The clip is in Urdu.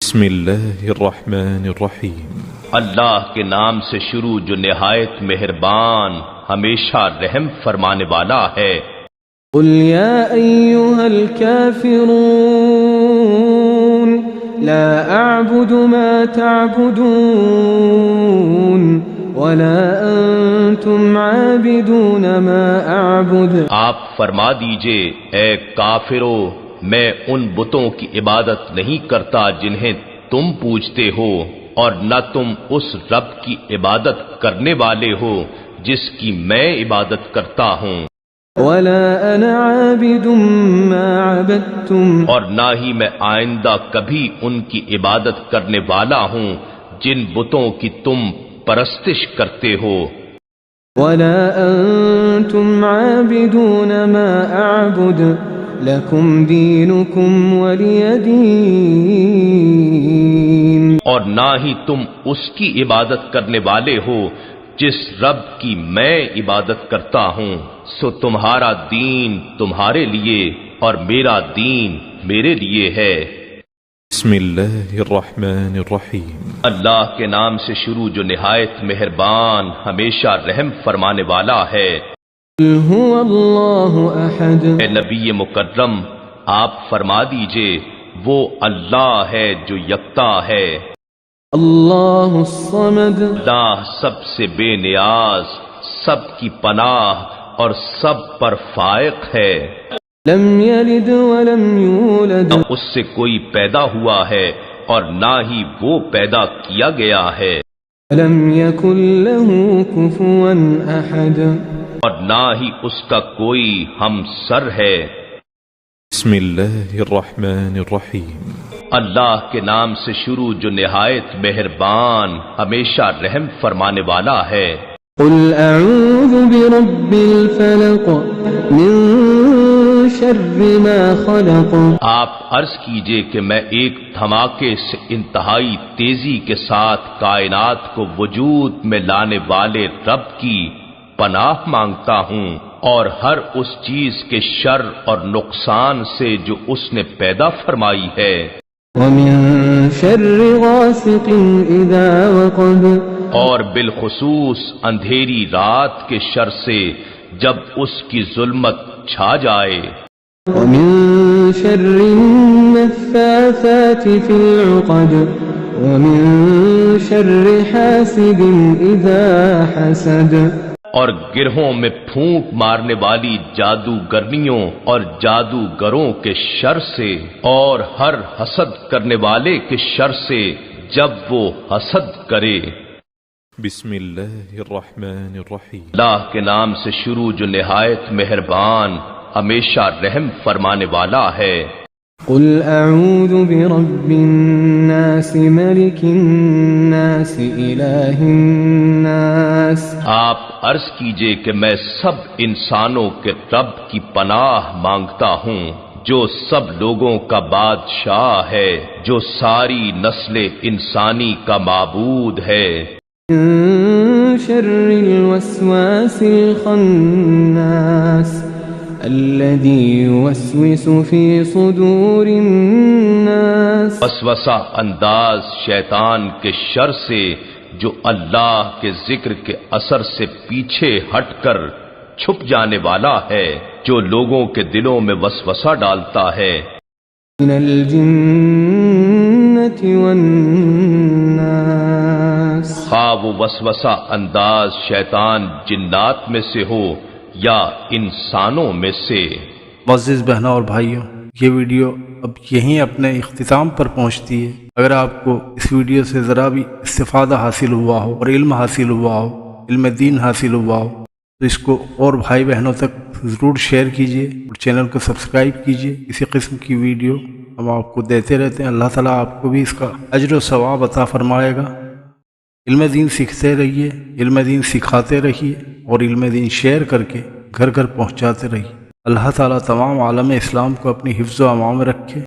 بسم اللہ الرحمن الرحیم۔ اللہ کے نام سے شروع جو نہایت مہربان ہمیشہ رحم فرمانے والا ہے۔ قل یا ایھا الکافرون لا اعبد ما تعبدون ولا انتم عابدون ما اعبد۔ آپ فرما دیجئے اے کافرو، میں ان بتوں کی عبادت نہیں کرتا جنہیں تم پوجتے ہو، اور نہ تم اس رب کی عبادت کرنے والے ہو جس کی میں عبادت کرتا ہوں، ولا انا عابد ما عبدتم، اور نہ ہی میں آئندہ کبھی ان کی عبادت کرنے والا ہوں جن بتوں کی تم پرستش کرتے ہو، ولا انتم عابدون ما اعبد لکم دینکم ولی دین، اور نہ ہی تم اس کی عبادت کرنے والے ہو جس رب کی میں عبادت کرتا ہوں، سو تمہارا دین تمہارے لیے اور میرا دین میرے لیے ہے۔ بسم اللہ الرحمن الرحیم۔ اللہ کے نام سے شروع جو نہایت مہربان ہمیشہ رحم فرمانے والا ہے۔ قل هو اللہ احد، اے نبی مکرم آپ فرما دیجئے وہ اللہ ہے جو یکتا ہے، اللہ الصمد، اللہ سب سے بے نیاز، سب کی پناہ اور سب پر فائق ہے، لم یلد ولم یولد، نہ اس سے کوئی پیدا ہوا ہے اور نہ ہی وہ پیدا کیا گیا ہے، لم یکن له کفوا احد، اور نہ ہی اس کا کوئی ہم سر ہے۔ بسم اللہ الرحمن الرحیم۔ اللہ کے نام سے شروع جو نہایت مہربان ہمیشہ رحم فرمانے والا ہے۔ قل اعوذ برب الفلق من شر ما خلق، آپ عرض کیجئے کہ میں ایک دھماکے سے انتہائی تیزی کے ساتھ کائنات کو وجود میں لانے والے رب کی پناہ مانگتا ہوں، اور ہر اس چیز کے شر اور نقصان سے جو اس نے پیدا فرمائی ہے، ومن شر غاسق اذا وقب، اور بالخصوص اندھیری رات کے شر سے جب اس کی ظلمت چھا جائے، ومن شر النفاثات في العقد، ومن شر حاسد اذا حسد، اور گرہوں میں پھونک مارنے والی جادوگرنیوں اور جادوگروں کے شر سے، اور ہر حسد کرنے والے کے شر سے جب وہ حسد کرے۔ بسم اللہ الرحمن الرحیم۔ اللہ کے نام سے شروع جو نہایت مہربان ہمیشہ رحم فرمانے والا ہے۔ قل اعوذ برب الناس ملک الناس الہ الناس، آپ عرض کیجئے کہ میں سب انسانوں کے رب کی پناہ مانگتا ہوں جو سب لوگوں کا بادشاہ ہے، جو ساری نسل انسانی کا معبود ہے، من شر الوسواس الخناس الذي يوسوس في صدور الناس، وسوسہ انداز شیطان کے شر سے جو اللہ کے ذکر کے اثر سے پیچھے ہٹ کر چھپ جانے والا ہے، جو لوگوں کے دلوں میں وسوسہ ڈالتا ہے، من الجنة والناس، خواہ وہ وسوسہ انداز شیطان جنات میں سے ہو یا انسانوں میں سے۔ معزز بہنوں اور بھائیوں، یہ ویڈیو اب یہیں اپنے اختتام پر پہنچتی ہے۔ اگر آپ کو اس ویڈیو سے ذرا بھی استفادہ حاصل ہوا ہو اور علم حاصل ہوا ہو، علم دین حاصل ہوا ہو، تو اس کو اور بھائی بہنوں تک ضرور شیئر کیجیے اور چینل کو سبسکرائب کیجیے۔ اسی قسم کی ویڈیو ہم آپ کو دیتے رہتے ہیں۔ اللہ تعالیٰ آپ کو بھی اس کا اجر و ثواب عطا فرمائے گا۔ علم دین سیکھتے رہیے، علم دین سکھاتے رہیے، اور علم دین شیئر کر کے گھر گھر پہنچاتے رہیے۔ اللہ تعالیٰ تمام عالم اسلام کو اپنی حفظ و امان میں رکھے۔